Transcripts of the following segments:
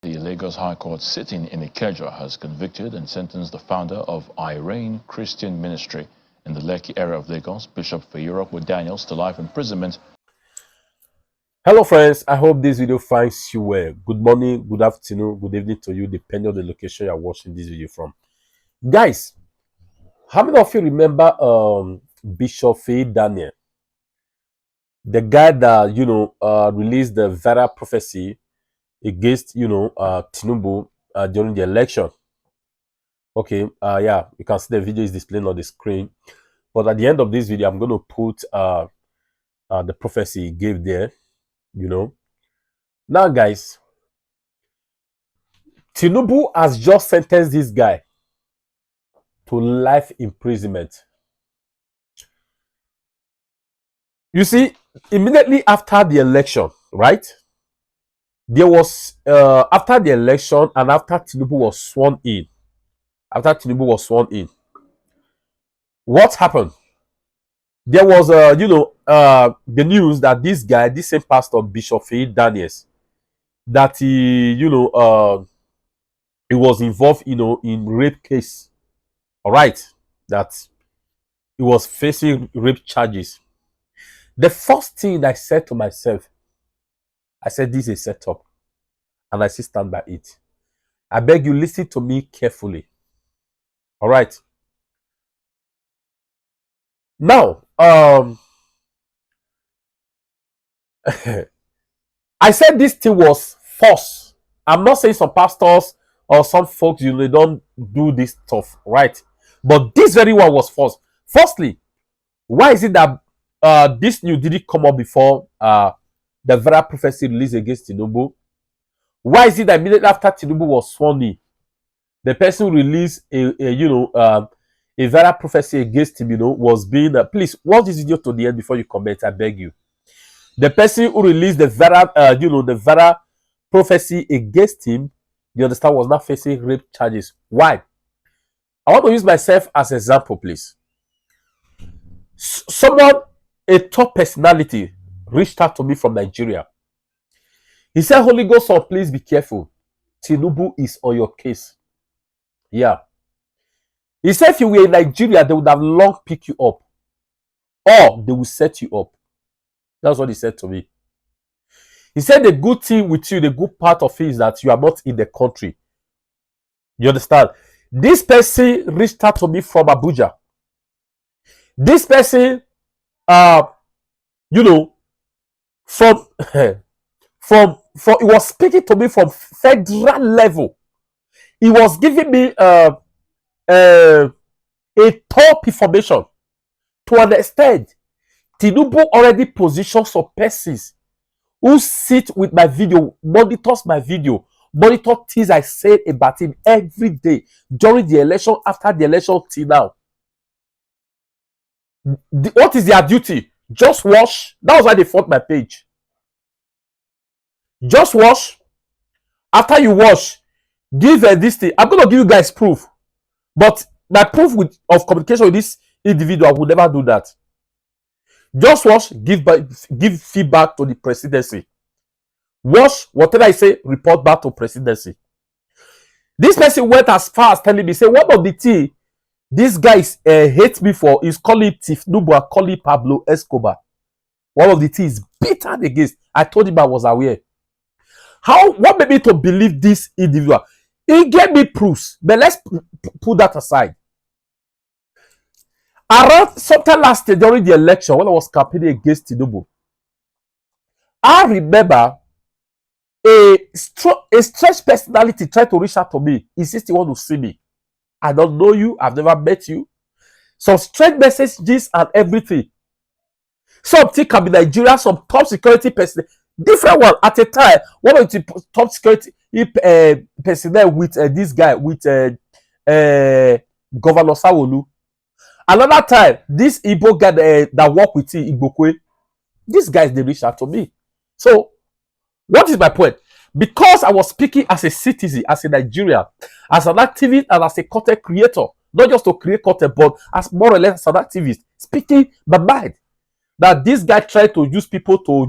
The Lagos High Court sitting in Ikeja has convicted and sentenced the founder of Irene Christian Ministry in the Lekki area of Lagos, Bishop Vira Daniels, to life imprisonment. Hello friends, I hope this video finds you well. Good morning, good afternoon, good evening to you, depending on the location you're watching this video from. Guys, how many of you remember Bishop Daniel? The guy that, released the Vira prophecy against, Tinubu during the election. Okay, yeah, you can see the video is displaying on the screen. But at the end of this video, I'm going to put the prophecy he gave there, Now, guys, Tinubu has just sentenced this guy to life imprisonment. You see, immediately after the election, right? There was, after the election and after Tinubu was sworn in, what happened? There was, the news that this guy, this same pastor, Bishop Daniels, that he was involved, in rape case. All right, that he was facing rape charges. The first thing I said to myself, I said, this is a setup, and I still stand by it. I beg you, listen to me carefully. All right. Now, I said this thing was false. I'm not saying some pastors or some folks, they don't do this stuff, right? But this very one was false. Firstly, why is it that this news didn't come up before the Vira prophecy released against Tinubu? Why is it that immediately after Tinubu was sworn in, the person who released a Vira prophecy against him, was being please watch this video to the end before you comment, I beg you. The person who released the Vira, the Vira prophecy against him, you understand, was not facing rape charges. Why? I want to use myself as an example, please. Someone, a top personality, reached out to me from Nigeria. He said, Holy Ghost, son, please be careful. Tinubu is on your case. Yeah. He said, if you were in Nigeria, they would have long picked you up. Or they will set you up. That's what he said to me. He said the good thing with you, the good part of it is that you are not in the country. You understand? This person reached out to me from Abuja. This person, from he was speaking to me from federal level. He was giving me a top information. To an extent, Tinubu already positions some persons who sit with my video, monitors my video, monitor things I said about him every day during the election, after the election till now. What is their duty? Just watch. That was why they fought my page. Just watch. After you watch, give this thing. I'm going to give you guys proof. But my proof of communication with this individual, I would never do that. Just watch, give feedback to the presidency. Watch, whatever I say, report back to presidency. This person went as far as telling me, say, one of the things these guys hate me for is calling Tinubu and calling Pablo Escobar. One of the things bitter against. I told him I was aware. What made me to believe this individual? He gave me proofs, but let's put that aside. Around sometime last year during the election, when I was campaigning against Tinubu, I remember a strange personality tried to reach out to me, insist he want to see me. I don't know you, I've never met you. Some strange messages and everything. Some think can be Nigeria, some top security person, different one at a time. One of the top security personnel with this guy, with Governor Sawolu. Another time, this Igbo guy that work with Igbokwe, these guys, they reached out to me. So, what is my point? Because I was speaking as a citizen, as a Nigerian, as an activist, and as a content creator, not just to create content, but as more or less as an activist, speaking my mind, that this guy tried to use people to,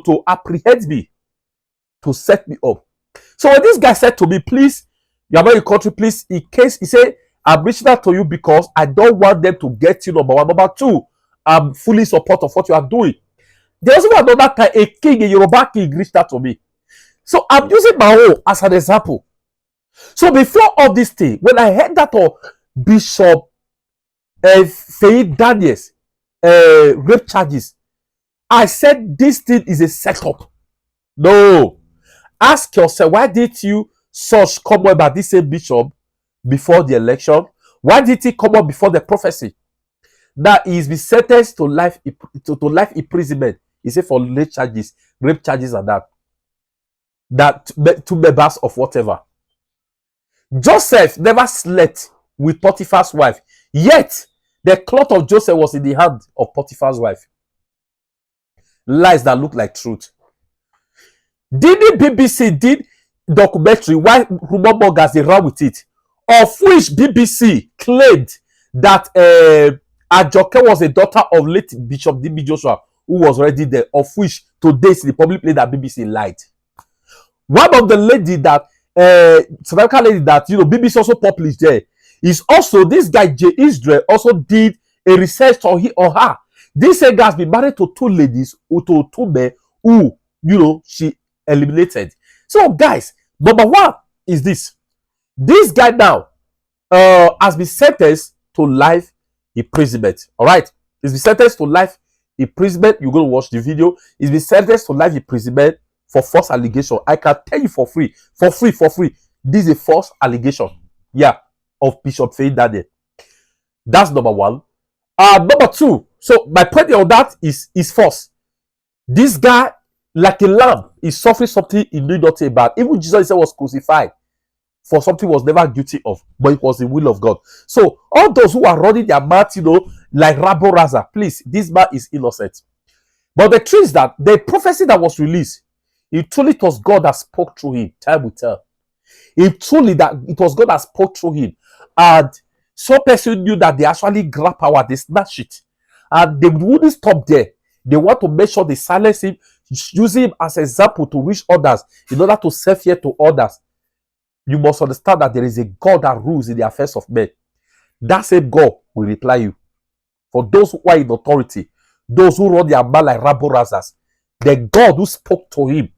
to apprehend me. to set me up. So when this guy said to me, please, you are not in country, please, in case, he said, I'm reaching out to you because I don't want them to get you, number one. Number two, I'm fully in support of what you are doing. There was another time a king, a Yoruba king, reached out to me. So I'm using my own as an example. So before all this thing, when I heard that of Bishop Faye Daniels rape charges, I said this thing is a setup. No. Ask yourself, why did you such come up about this same bishop before the election? Why did he come up before the prophecy that he is be sentenced to life imprisonment? He said for rape charges, and that two members of whatever. Joseph never slept with Potiphar's wife, yet the cloth of Joseph was in the hand of Potiphar's wife. Lies that look like truth. Did the BBC did documentary why rumor mongers they ran with it, of which BBC claimed that Ajoke was a daughter of late Bishop D.B. Joshua, who was already there, of which today the public played that BBC lied. One of the lady that South African lady that BBC also published there is also this guy J. Israel also did a research on he or her. This guy has been married to two ladies, to two men who she eliminated. So guys, number one is this guy now has been sentenced to life imprisonment. All right, he's been sentenced to life imprisonment. You're going to watch the video. He's been sentenced to life imprisonment for false allegation. I can tell you for free. This is a false allegation, of Bishop Faye Daniel. That's number one. Number two, so my point on that is false. This guy, like a lamb, is suffering something he knew nothing about. Even Jesus himself was crucified for something he was never guilty of, but it was the will of God. So all those who are running their mouth, like Rabbo Raza, please, this man is innocent. But the truth is that the prophecy that was released, it truly was God that spoke through him. Time will tell. It was God that spoke through him. And some person knew that they actually grab power, they snatch it. And they wouldn't stop there. They want to make sure they silence him, use him as an example to reach others, in order to serve here to others. You must understand that there is a God that rules in the affairs of men. That same God will reply you. For those who are in authority, those who run their mouth like rabble rousers, the God who spoke to him,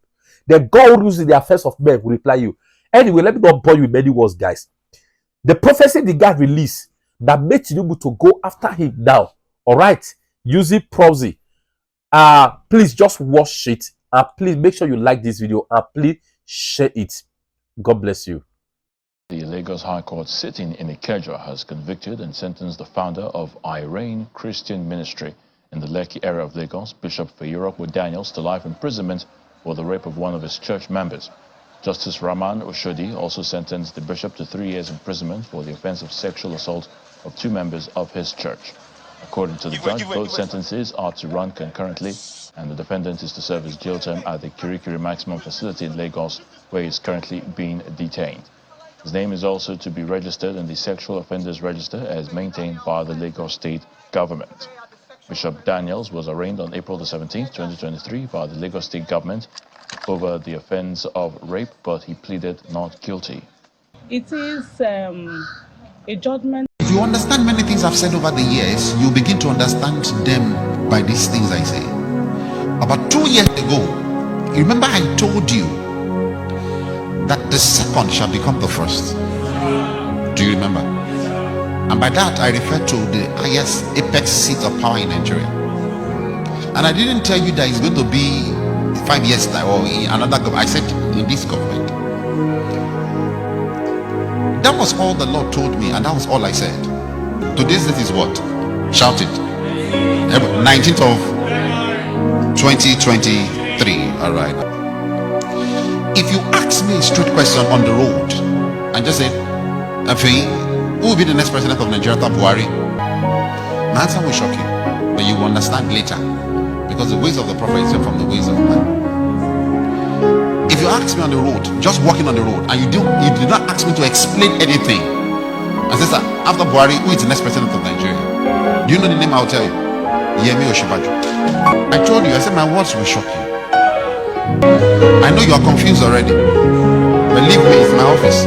the God who rules in the affairs of men will reply you. Anyway, let me not bore you with many words, guys. The prophecy the guy released that made Tinubu to go after him now, all right, using proxy. Please just watch it, and please make sure you like this video, and please share it. God bless you. The Lagos High Court sitting in Ikeja has convicted and sentenced the founder of Irene Christian Ministry in the Lekki area of Lagos, Bishop Vira Daniels, to life imprisonment for the rape of one of his church members. Justice Rahman Oshodi also sentenced the bishop to 3 years imprisonment for the offense of sexual assault of 2 members of his church. According to the judge, both sentences are to run concurrently, and the defendant is to serve his jail term at the Kirikiri Maximum Facility in Lagos, where he is currently being detained. His name is also to be registered in the Sexual Offenders Register as maintained by the Lagos State Government. Bishop Daniels was arraigned on April the 17th, 2023 by the Lagos State Government over the offense of rape, but he pleaded not guilty. It is a judgment. If you understand many things I've said over the years, you begin to understand them by these things I say. About 2 years ago, you remember I told you that the second shall become the first. Do you remember? And by that I refer to the highest apex seat of power in Nigeria. And I didn't tell you that it's going to be 5 years now or in another government. I said in this government. That was all the Lord told me, and that was all I said. Today's date is what? Shout it. 19th of 2023. All right. If you ask me a straight question on the road and just say, Afi, who will be the next president of Nigeria after Buhari? My answer will shock you, but you will understand later, because the ways of the prophet is different from the ways of man. If you ask me on the road, just walking on the road, and you did not ask me to explain anything, and say, after Buhari, who is the next president of Nigeria? Do you know the name? I'll tell you. Yemi Osinbajo. I told you, I said my words will shock you. I know you are confused already. Believe me, it's my office.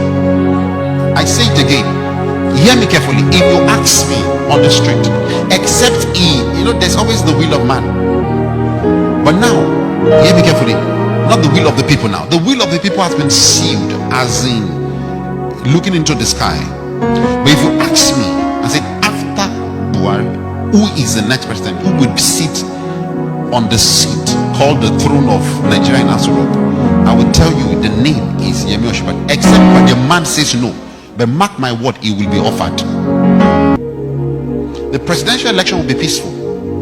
I say it again. Hear me carefully. If you ask me on the street, except there's always the will of man. But now, hear me carefully. Not the will of the people now. The will of the people has been sealed, as in looking into the sky. But if you ask me, I said, after Buhari, who is the next president? Who will sit on the seat called the throne of Nigeria in Asurok? I will tell you the name is Yemi Oshibat. Except when the man says no. But mark my word, he will be offered. The presidential election will be peaceful.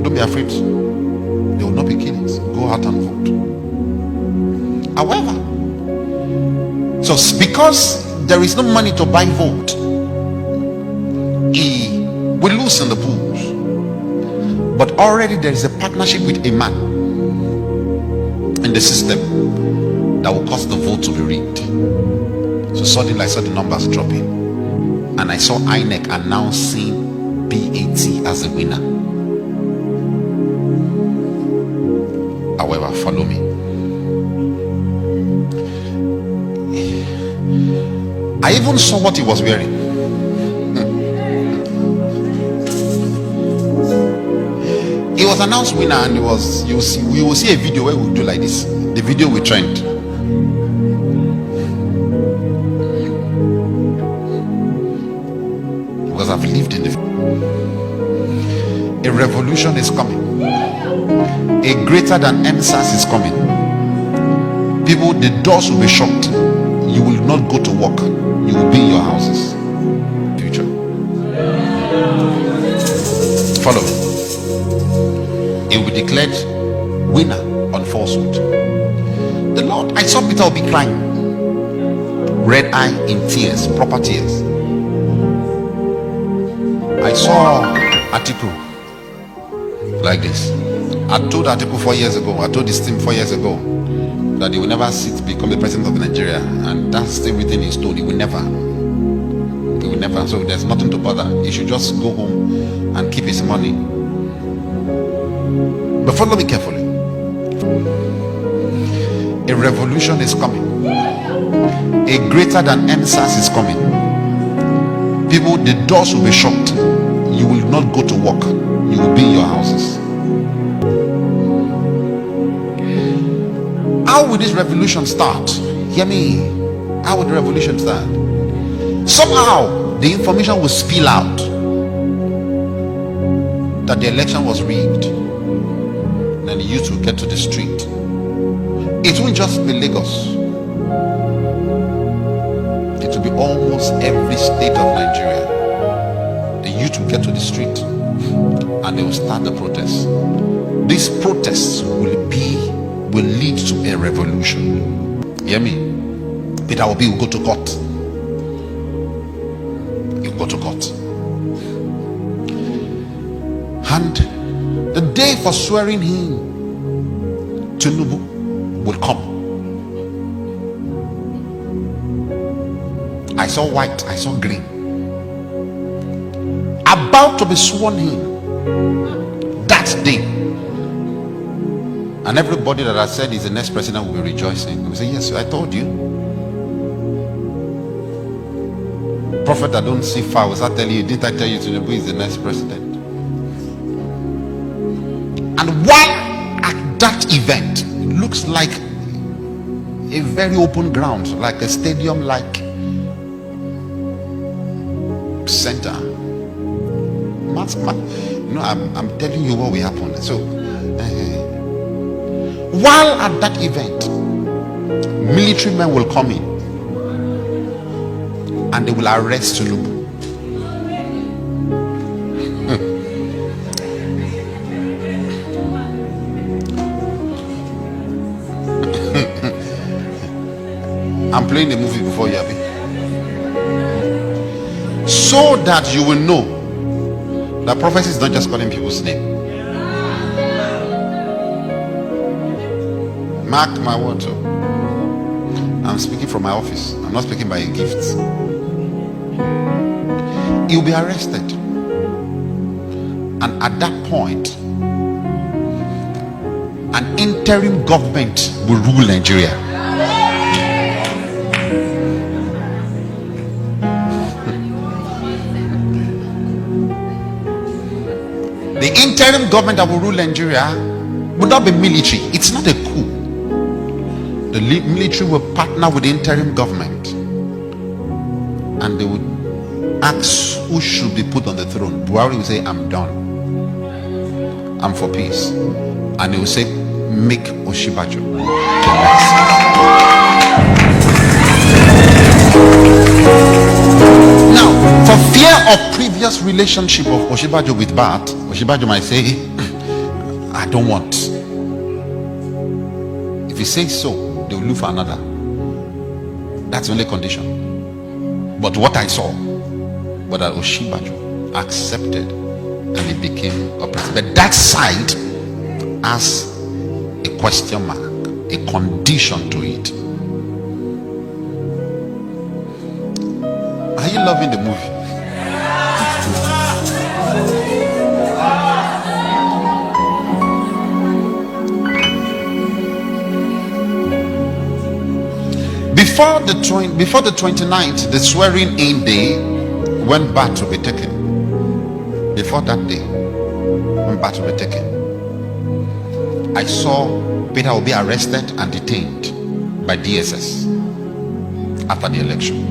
Don't be afraid. There will not be killings. Go out and vote. However, so because there is no money to buy vote, he will lose in the polls. But already there is a partnership with a man in the system that will cause the vote to be rigged. So suddenly I saw the numbers dropping, and I saw INEC announcing BAT as a winner. However, follow me. I even saw what he was wearing. He was announced winner, and we will see a video where we'll do like this. The video will trend. Because I've lived in a revolution is coming. A greater than MSAS is coming. People, the doors will be shut. You will not go to work. You will be in your houses. Future. Follow me. It will be declared winner on falsehood. The Lord, I saw Peter will be crying. Red eye in tears, proper tears. I saw Atiku like this. I told Atiku 4 years ago, I told this team 4 years ago, that he will never become the president of Nigeria, and that's everything he's told. He will never. So there's nothing to bother. He should just go home and keep his money. But follow me carefully. A revolution is coming. A greater than MSAS is coming. People, the doors will be shut. You will not go to work. You will be in your houses. How will this revolution start? Hear me. How will the revolution start? Somehow the information will spill out that the election was rigged. Then the youth will get to the street. It won't just be Lagos. It will be almost every state of Nigeria. The youth will get to the street and they will start the protests. These protests will lead to a revolution. Hear me? Peter Obi will go to court. He'll go to court. And the day for swearing him, Tinubu, will come. I saw white, I saw green. About to be sworn in that day. And everybody that I said is the next president will be rejoicing. They will say, yes, I told you. Prophet, I don't see far. Was I telling you? Didn't I tell you Tinubu is the next president? And while at that event, it looks like a very open ground, like a stadium-like center. I'm telling you what will happen. So, while at that event, military men will come in and they will arrest Tinubu. I'm playing the movie before you, Abi. So that you will know that prophecy is not just calling people's name. Mark my word. I'm speaking from my office. I'm not speaking by a gift. He'll be arrested. And at that point, an interim government will rule Nigeria. The interim government that will rule Nigeria would not be military. It's not a coup. The military will partner with the interim government and they would ask who should be put on the throne. Buhari will say, I'm done, I'm for peace. And he will say, make Oshibajo the next. Now, for fear of previous relationship of Oshibajo with Bat, Oshibajo might say, I don't want. If he says so, they will look for another. That's the only condition. But what I saw was that Oshibajo accepted and he became a president. But that side has a question mark, a condition to it. Are you loving the movie? Before the 29th, the swearing in day, when Bat will be taken. Before that day, when Bat will be taken, I saw Peter will be arrested and detained by DSS after the election,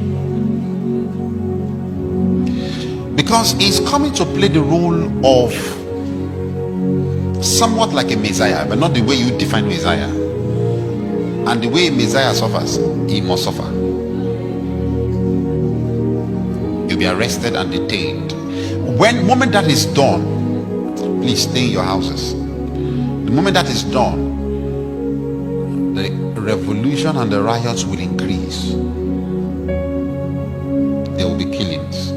because he's coming to play the role of somewhat like a Messiah, but not the way you define Messiah. And the way Messiah suffers, he must suffer. You'll be arrested and detained. When moment that is done, please stay in your houses. The moment that is done, the revolution and the riots will increase. There will be killings.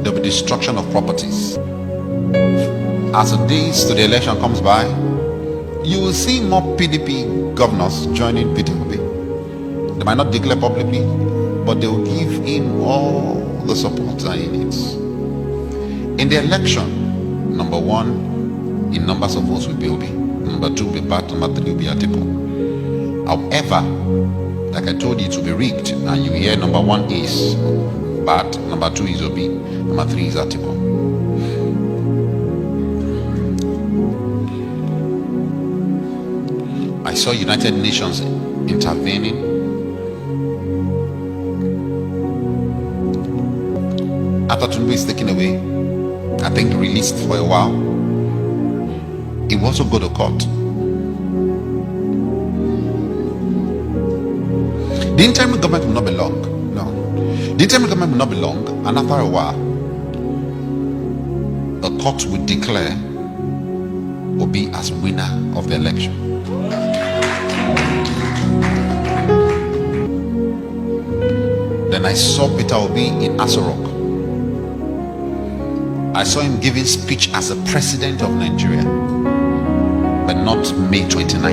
There will be destruction of properties. As the days to the election comes by, you will see more PDP governors joining Peter Obi. They might not declare publicly, but they will give him all the support that he needs. In the election, number one in numbers of votes will be Obi, number two will be Bat, number three will be Atiku. However, like I told you, it will be rigged, and you hear number one is Bat, number two is Obi, number three is Atiku. I saw United Nations intervening. After Tinubu is taken away, I think released for a while, he will also go to court. The interim government will not be long. No. The interim government will not be long, and after a while, the court will declare Obi as winner of the election. Then I saw Peter Obi in Aso Rock. I saw him giving speech as the president of Nigeria, but not May 29th.